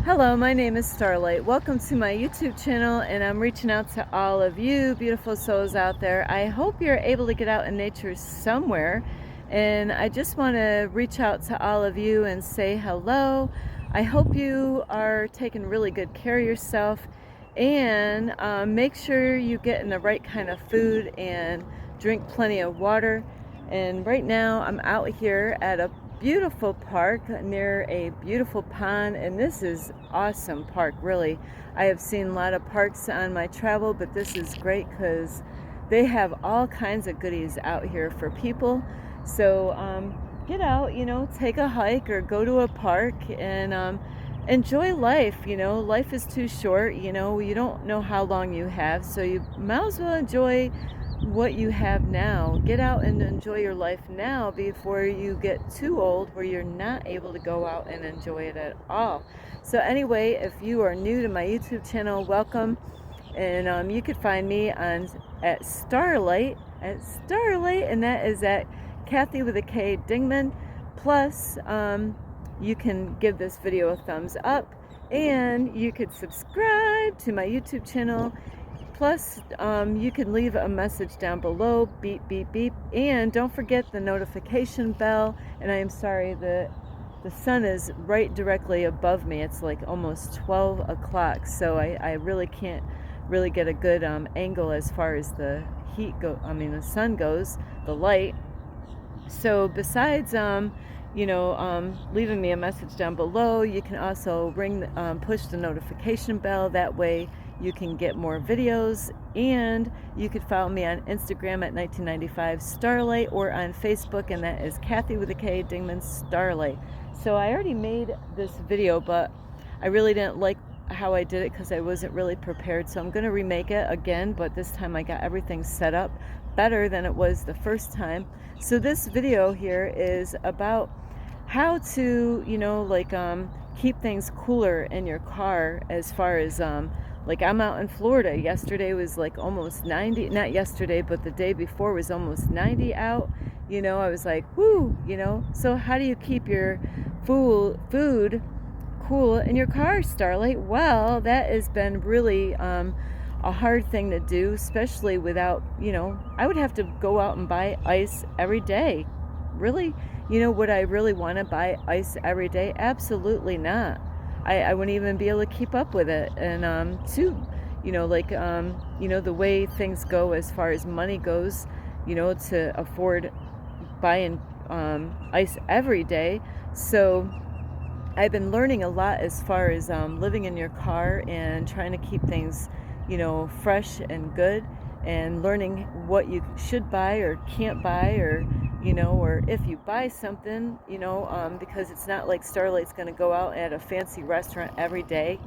Hello, my name is Starlight. Welcome to my YouTube channel, and I'm reaching out to all of you beautiful souls out there. I hope you're able to get out in nature somewhere, and I just want to reach out to all of you and say hello. I hope you are taking really good care of yourself, and make sure you get in the right kind of food and drink plenty of water. And right now I'm out here at a beautiful park near a beautiful pond, and this is awesome park, really. I have seen a lot of parks on my travel, but this is great because they have all kinds of goodies out here for people. So get out, take a hike or go to a park and enjoy life. Life is too short. You don't know how long you have, so you might as well enjoy what you have now. Get out and enjoy your life now before you get too old where you're not able to go out and enjoy it at all. So anyway, if you are new to my YouTube channel, welcome. And you could find me at Starlight, and that is at Kathy with a K Dingman. Plus, you can give this video a thumbs up, and you could subscribe to my YouTube channel. Plus, you can leave a message down below, beep, beep, beep, and don't forget the notification bell. And I am sorry, the sun is right directly above me. It's like almost 12 o'clock, so I really can't really get a good angle as far as the the sun goes, the light. So besides, leaving me a message down below, you can also push the notification bell. That way you can get more videos, and you could follow me on Instagram at 1995 Starlight, or on Facebook, and that is Kathy with a K Dingman Starlight. So I already made this video, but I really didn't like how I did it because I wasn't really prepared. So I'm going to remake it again, but this time I got everything set up better than it was the first time. So this video here is about how to, keep things cooler in your car, as far as I'm out in Florida. Yesterday was like almost 90, not yesterday, but the day before was almost 90 out. I was like, whoo, So how do you keep your food cool in your car, Starlight? Well, that has been really a hard thing to do, especially without, I would have to go out and buy ice every day. Really? Would I really want to buy ice every day? Absolutely not. I wouldn't even be able to keep up with it. And the way things go as far as money goes, to afford buying ice every day. So I've been learning a lot as far as living in your car and trying to keep things, fresh and good, and learning what you should buy or can't buy, or if you buy something, because it's not like Starlight's going to go out at a fancy restaurant every day,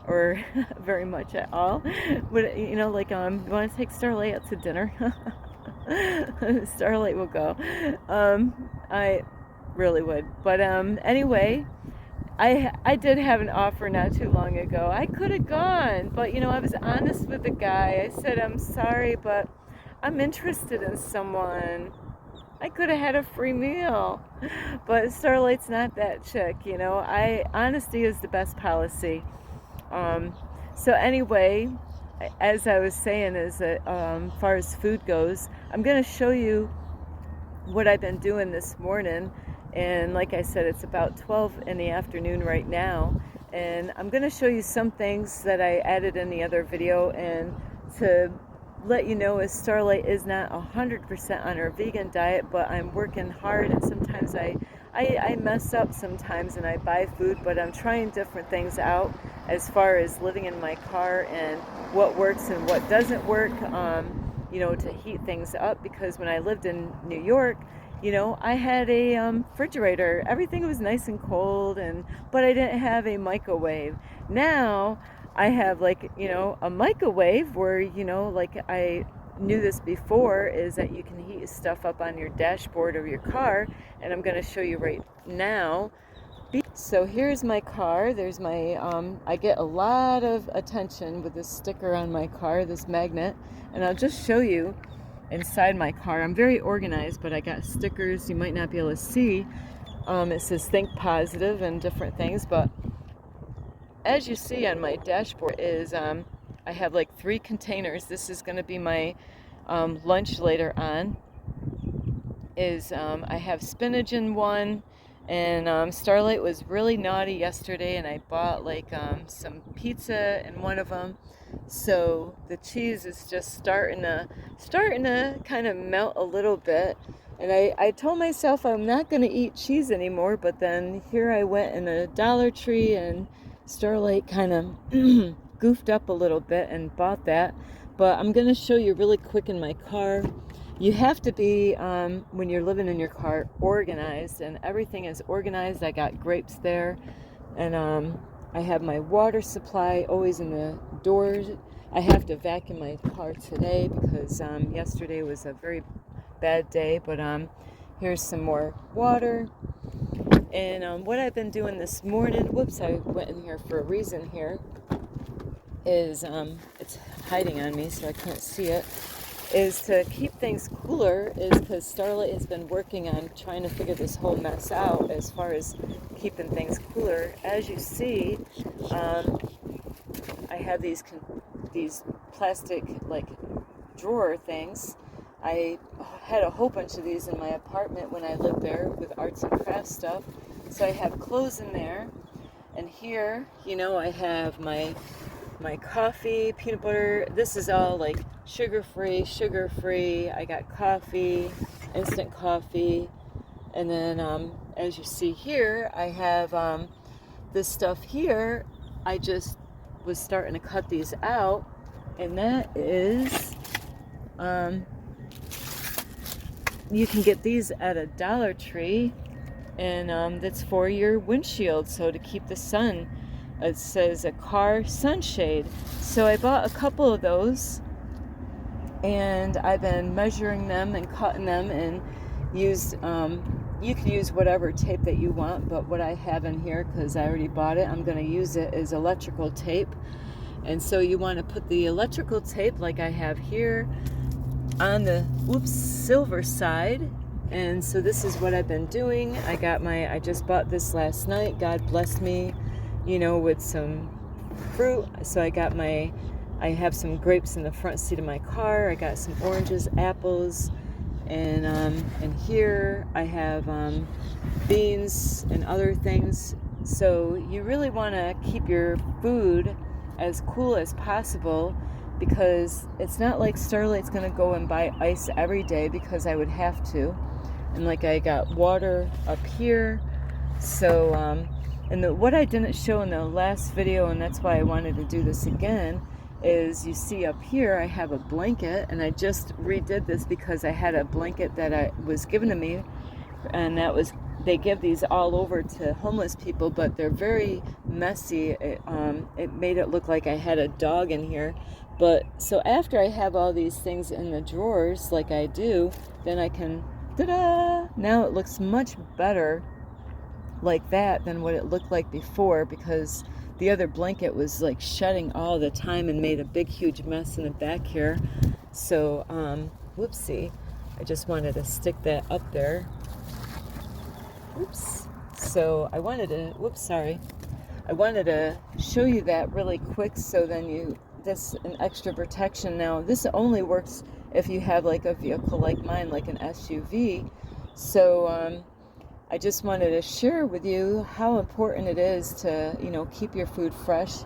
or very much at all. But, you want to take Starlight out to dinner? Starlight will go. I really would. But anyway, I did have an offer not too long ago. I could have gone, but I was honest with the guy. I said, I'm sorry, but I'm interested in someone. I could have had a free meal, but Starlight's not that chick. Honesty is the best policy. So anyway, as I was saying, is that as far as food goes, I'm going to show you what I've been doing this morning. And like I said, it's about 12 in the afternoon right now, and I'm going to show you some things that I added in the other video, and to let you know, is Starlight is not 100% on her vegan diet, but I'm working hard, and sometimes I mess up sometimes and I buy food, but I'm trying different things out as far as living in my car and what works and what doesn't work, to heat things up, because when I lived in New York, I had a refrigerator. Everything was nice and cold, but I didn't have a microwave. Now I have a microwave where, I knew this before, is that you can heat stuff up on your dashboard of your car, and I'm going to show you right now. So here's my car. There's my, I get a lot of attention with this sticker on my car, this magnet, and I'll just show you inside my car. I'm very organized, but I got stickers you might not be able to see. It says think positive and different things, but as you see on my dashboard is I have like 3 containers. This is going to be my lunch later on. I have spinach in one, and Starlight was really naughty yesterday, and I bought like some pizza in one of them. So the cheese is just starting to kind of melt a little bit. And I told myself I'm not going to eat cheese anymore, but then here I went in a Dollar Tree, and Starlight kind of goofed up a little bit and bought that. But I'm going to show you really quick in my car. You have to be, when you're living in your car, organized, and everything is organized. I got grapes there, and I have my water supply always in the doors. I have to vacuum my car today because yesterday was a very bad day, but here's some more water. And what I've been doing this morning, whoops, I went in here for a reason here, is it's hiding on me so I couldn't see it, is to keep things cooler, is because Starlight has been working on trying to figure this whole mess out as far as keeping things cooler. As you see, I have these plastic like drawer things. I had a whole bunch of these in my apartment when I lived there with arts and crafts stuff. So I have clothes in there, and here, you know, I have my coffee, peanut butter. This is all like sugar-free. I got coffee, instant coffee. And then as you see here, I have this stuff here. I just was starting to cut these out, and that is you can get these at a Dollar Tree, and that's for your windshield, so to keep the sun. It says a car sunshade. So I bought a couple of those, and I've been measuring them and cutting them, and used you can use whatever tape that you want, but what I have in here, because I already bought it, I'm going to use it, is electrical tape. And so you want to put the electrical tape like I have here on the silver side. And so this is what I've been doing. I just bought this last night. God blessed me, you know, with some fruit. So I have some grapes in the front seat of my car. I got some oranges, apples, and here I have beans and other things. So you really want to keep your food as cool as possible, because it's not like Starlight's going to go and buy ice every day, because I would have to. And like I got water up here. So what I didn't show in the last video, and that's why I wanted to do this again, is you see up here I have a blanket, and I just redid this because I had a blanket that was given to me, and they give these all over to homeless people, but they're very messy. It made it look like I had a dog in here. But so after I have all these things in the drawers like I do, then I can, ta-da! Now it looks much better like that than what it looked like before, because the other blanket was like shedding all the time and made a big huge mess in the back here. So whoopsie, I just wanted to stick that up there. Oops. So I wanted to show you that really quick, so then that's an extra protection. Now this only works if you have like a vehicle like mine, like an SUV. So I just wanted to share with you how important it is to, you know, keep your food fresh.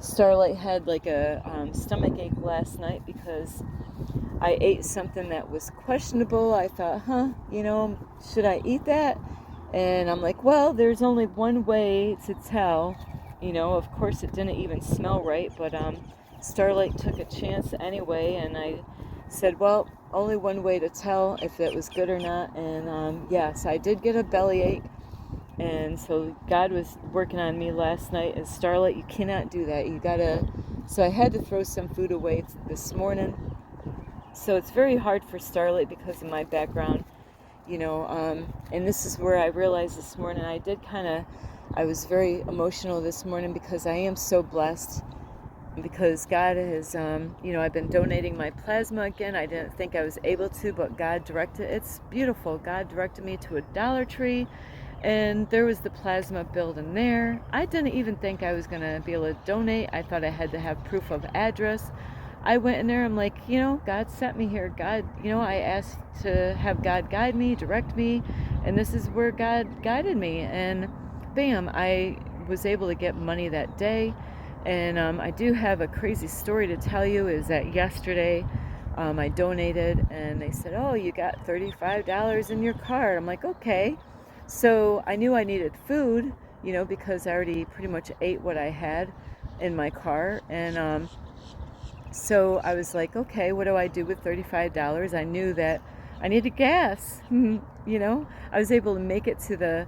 Starlight had like a stomach ache last night because I ate something that was questionable. I thought, you know, should I eat that? And I'm like, well, there's only one way to tell. You know, of course it didn't even smell right, but Starlight took a chance anyway, and I said, well, only one way to tell if it was good or not. And yes, I did get a bellyache, and so God was working on me last night. And Starlight, you cannot do that. You gotta. So I had to throw some food away this morning. So it's very hard for Starlight because of my background, you know. And this is where I realized this morning, I was very emotional this morning, because I am so blessed. Because God has, you know, I've been donating my plasma again. I didn't think I was able to, but God directed. It's beautiful. God directed me to a Dollar Tree, and there was the plasma building there. I didn't even think I was going to be able to donate. I thought I had to have proof of address. I went in there, I'm like, God sent me here. God, I asked to have God guide me, direct me, and this is where God guided me. And bam, I was able to get money that day. And I do have a crazy story to tell you, is that yesterday I donated, and they said, oh, you got $35 in your card. I'm like, okay. So I knew I needed food, because I already pretty much ate what I had in my car. And so I was like, okay, what do I do with $35? I knew that I needed gas. I was able to make it to the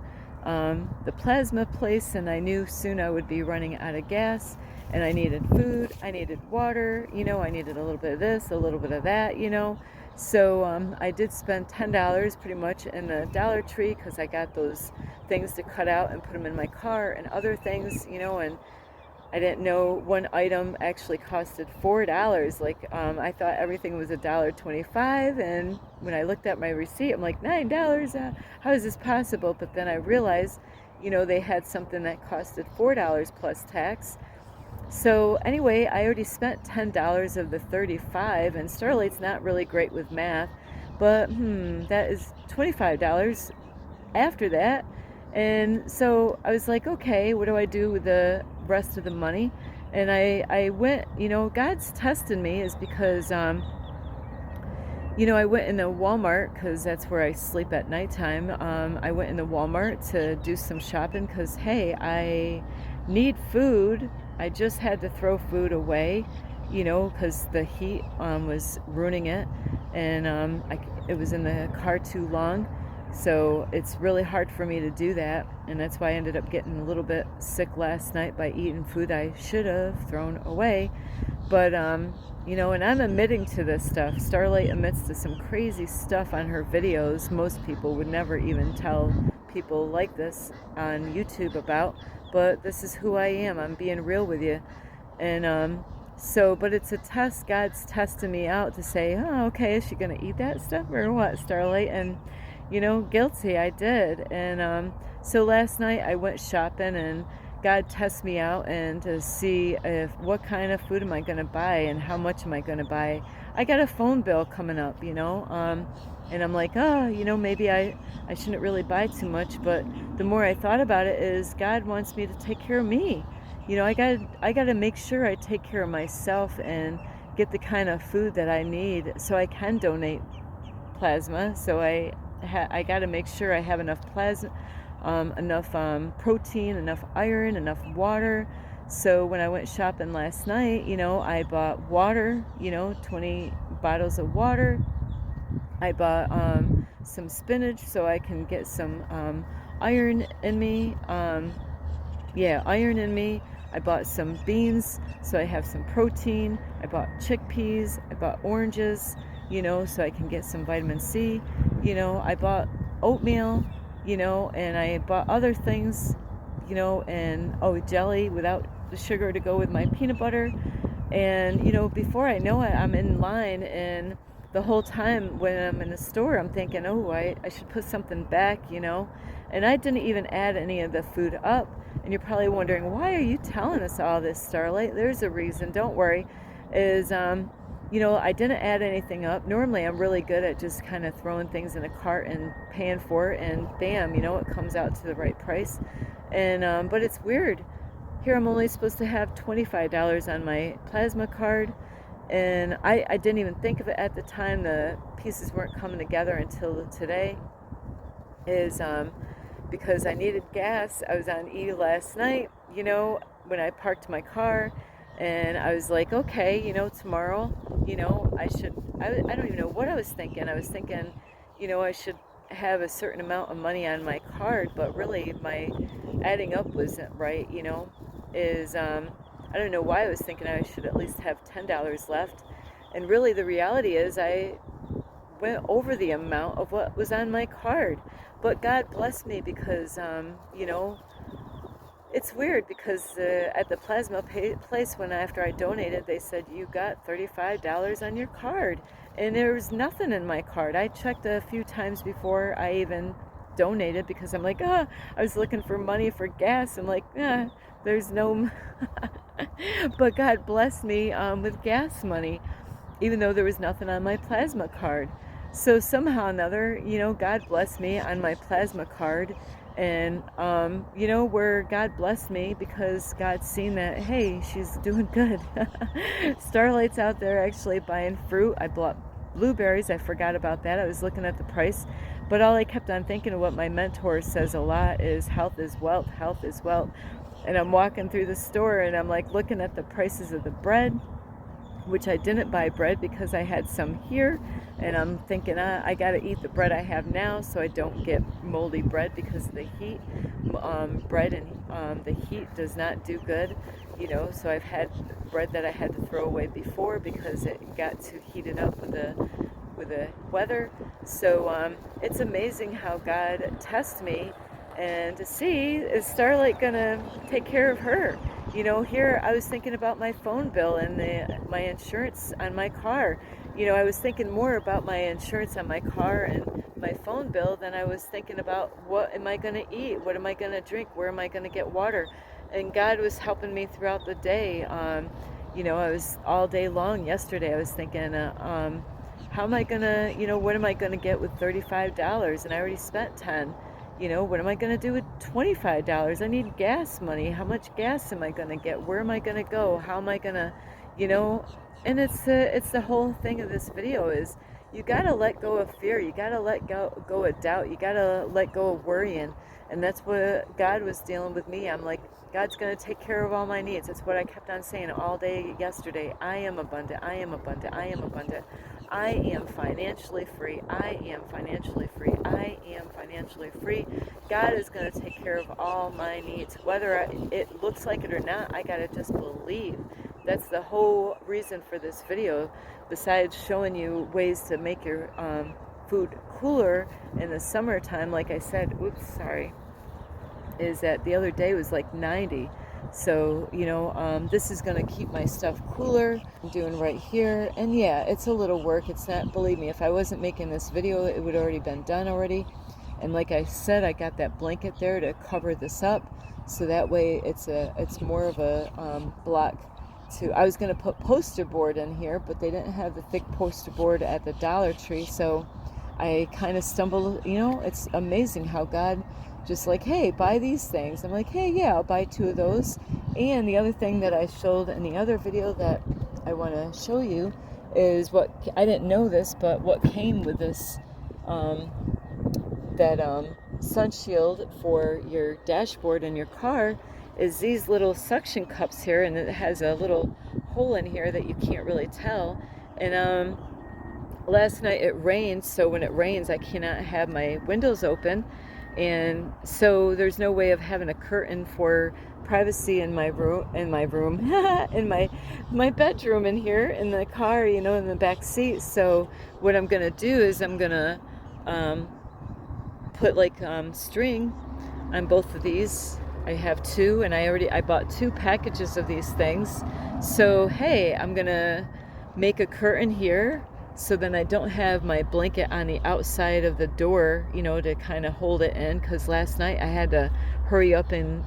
plasma place, and I knew soon I would be running out of gas. And I needed food, I needed water, I needed a little bit of this, a little bit of that. So I did spend $10 pretty much in the Dollar Tree, because I got those things to cut out and put them in my car and other things, and I didn't know one item actually costed $4. Like, I thought everything was $1.25, and when I looked at my receipt, I'm like, $9. How is this possible? But then I realized, they had something that costed $4 plus tax. So anyway, I already spent $10 of the 35, and Starlight's not really great with math, but that is $25 after that. And so I was like, okay, what do I do with the rest of the money? And I went, God's testing me, is because, I went into Walmart, because that's where I sleep at nighttime. I went into Walmart to do some shopping, because, hey, I need food. I just had to throw food away, because the heat was ruining it, and it was in the car too long. So it's really hard for me to do that, and that's why I ended up getting a little bit sick last night by eating food I should have thrown away. But and I'm admitting to this stuff. Starlight admits to some crazy stuff on her videos most people would never even tell people like this on YouTube about, but this is who I am. I'm being real with you. And but it's a test. God's testing me out to say, oh, okay, is she going to eat that stuff or what, Starlight? And guilty, I did. And so last night I went shopping, and God tests me out and to see what kind of food am I going to buy and how much am I going to buy. I got a phone bill coming up, and I'm like, oh, maybe I shouldn't really buy too much. But the more I thought about it, is God wants me to take care of me. I got to make sure I take care of myself and get the kind of food that I need so I can donate plasma. So I got to make sure I have enough plasma, enough protein, enough iron, enough water. So when I went shopping last night, I bought water, 20 bottles of water. I bought some spinach so I can get some iron in me. Iron in me. I bought some beans so I have some protein. I bought chickpeas. I bought oranges, so I can get some vitamin C. I bought oatmeal, and I bought other things, and jelly without the sugar to go with my peanut butter. And, before I know it, I'm in line, and the whole time when I'm in the store, I'm thinking, oh, I should put something back, and I didn't even add any of the food up. And you're probably wondering, why are you telling us all this, Starlight? There's a reason, don't worry. Is I didn't add anything up. Normally I'm really good at just kind of throwing things in a cart and paying for it, and bam, it comes out to the right price. And but it's weird. Here I'm only supposed to have $25 on my plasma card, and I didn't even think of it at the time. The pieces weren't coming together until today. Is because I needed gas. I was on E last night, when I parked my car, and I was like, okay, tomorrow, I don't even know what I was thinking. I was thinking, I should have a certain amount of money on my card, but really my adding up wasn't right, I don't know why I was thinking I should at least have $10 left. And really the reality is I went over the amount of what was on my card. But God blessed me, because, it's weird, because at the plasma place, after I donated, they said, you got $35 on your card. And there was nothing in my card. I checked a few times before I even donated because I'm like, I was looking for money for gas. I'm like, there's no, but God blessed me with gas money, even though there was nothing on my plasma card. So somehow or another, God blessed me on my plasma card. And, where God blessed me because God's seen that, hey, she's doing good. Starlight's out there actually buying fruit. I bought blueberries. I forgot about that. I was looking at the price. But all I kept on thinking of what my mentor says a lot is health is wealth, health is wealth. And I'm walking through the store and I'm like looking at the prices of the bread, which I didn't buy bread because I had some here, and I'm thinking I gotta eat the bread I have now so I don't get moldy bread because of the heat. Bread and the heat does not do good, so I've had bread that I had to throw away before because it got too heated up with the weather. So it's amazing how God tests me, and to see, is Starlight gonna take care of her? Here I was thinking about my phone bill and my insurance on my car. I was thinking more about my insurance on my car and my phone bill than I was thinking about what am I going to eat, what am I going to drink, where am I going to get water. And God was helping me throughout the day. I was all day long yesterday. I was thinking, how am I going to, what am I going to get with $35? And I already spent 10. What am I going to do with $25? I need gas money. How much gas am I going to get? Where am I going to go? How am I going to, and it's the whole thing of this video is you got to let go of fear. You got to let go of doubt. You got to let go of worrying. And that's what God was dealing with me. I'm like, God's going to take care of all my needs. That's what I kept on saying all day yesterday. I am abundant. I am abundant. I am abundant. I am financially free. I am financially free. I am financially free. God is going to take care of all my needs. Whether it looks like it or not, I got to just believe. That's the whole reason for this video, besides showing you ways to make your food cooler in the summertime. Like I said, is that the other day was like 90. So, this is going to keep my stuff cooler. I'm doing right here. And yeah, it's a little work. It's not, believe me, if I wasn't making this video, it would already been done already. And like I said, I got that blanket there to cover this up. So that way it's more of a block to, I was going to put poster board in here, but they didn't have the thick poster board at the Dollar Tree. So I kind of stumbled, it's amazing how God just like, hey, buy these things. I'm like, hey, yeah, I'll buy 2 of those. And the other thing that I showed in the other video that I want to show you is what, I didn't know this, but what came with this, sun shield for your dashboard in your car is these little suction cups here, and it has a little hole in here that you can't really tell. And last night it rained, so when it rains I cannot have my windows open, and so there's no way of having a curtain for privacy in my room in my bedroom in here in the car, in the back seat. So what I'm gonna do is I'm gonna put like string on both of these. I have 2, and I bought 2 packages of these things. So hey, I'm gonna make a curtain here, so then I don't have my blanket on the outside of the door, to kind of hold it in, because last night I had to hurry up and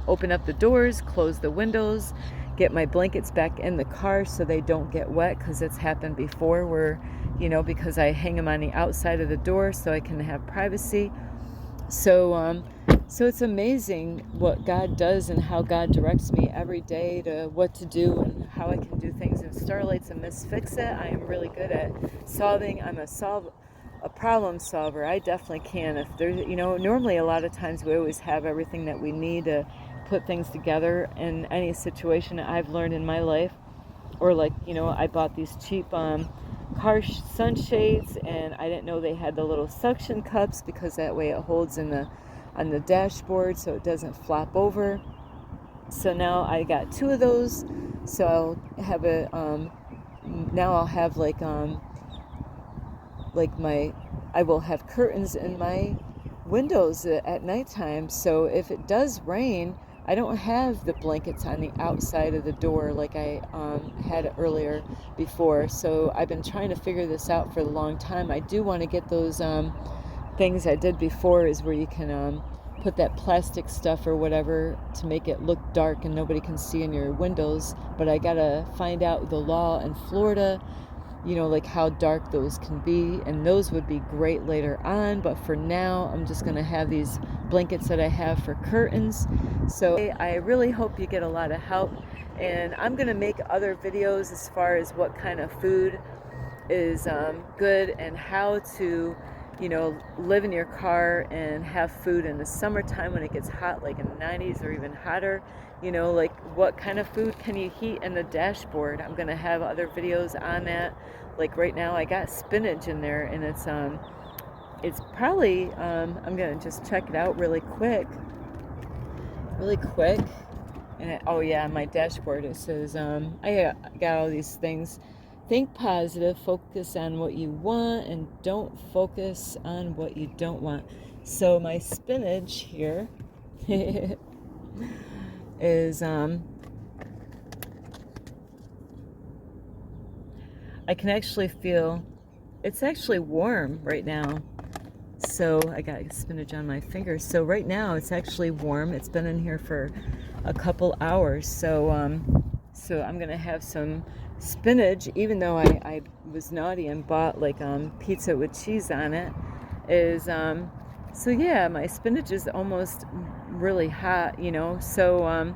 open up the doors, close the windows, get my blankets back in the car so they don't get wet, because it's happened before where, because I hang them on the outside of the door so I can have privacy. So it's amazing what God does and how God directs me every day to what to do and how I can do things. And Starlight's a Miss Fix-It. I am really good at solving. I'm a problem solver. I definitely can. If there's, normally a lot of times we always have everything that we need to put things together in any situation that I've learned in my life. Or like, I bought these cheap car sunshades, and I didn't know they had the little suction cups, because that way it holds on the dashboard so it doesn't flop over. So now I got 2 of those, so I'll have now I'll have I will have curtains in my windows at nighttime, so if it does rain, I don't have the blankets on the outside of the door like I had earlier before. So I've been trying to figure this out for a long time. I do want to get those things I did before is where you can put that plastic stuff or whatever to make it look dark and nobody can see in your windows. But I gotta find out the law in Florida, you know, like how dark those can be, and those would be great later on. But for now, I'm just gonna have these blankets that I have for curtains. So I really hope you get a lot of help, and I'm gonna make other videos as far as what kind of food is good and how to, you know, live in your car and have food in the summertime when it gets hot, like in the 90s or even hotter. You know, like what kind of food can you heat in the dashboard? I'm gonna have other videos on that. Like right now I got spinach in there, and it's probably I'm gonna just check it out really quick. And oh yeah, on my dashboard it says I got all these things. Think positive, focus on what you want, and don't focus on what you don't want. So my spinach here is I can actually feel it's actually warm right now. So I got spinach on my fingers. So right now it's actually warm. It's been in here for a couple hours. So I'm gonna have some spinach, even though I was naughty and bought like pizza with cheese on it. So yeah, my spinach is almost really hot, you know. So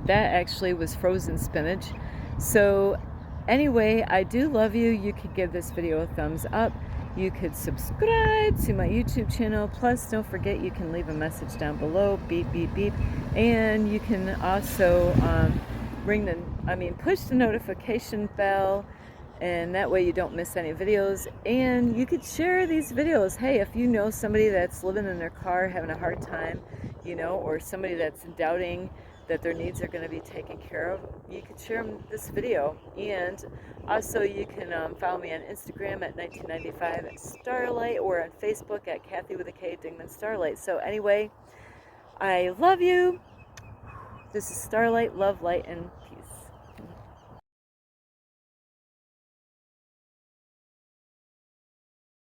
that actually was frozen spinach. So anyway, I do love you. You could give this video a thumbs up. You could subscribe to my YouTube channel. Plus, don't forget you can leave a message down below. Beep, beep, beep. And you can also push the notification bell. And that way you don't miss any videos. And you could share these videos. Hey, if you know somebody that's living in their car having a hard time, you know, or somebody that's doubting that their needs are going to be taken care of, you could share them this video. And also you can follow me on Instagram at 1995 Starlight, or on Facebook at Kathy with a K Dingman Starlight. So anyway, I love you. This is Starlight, love, light, and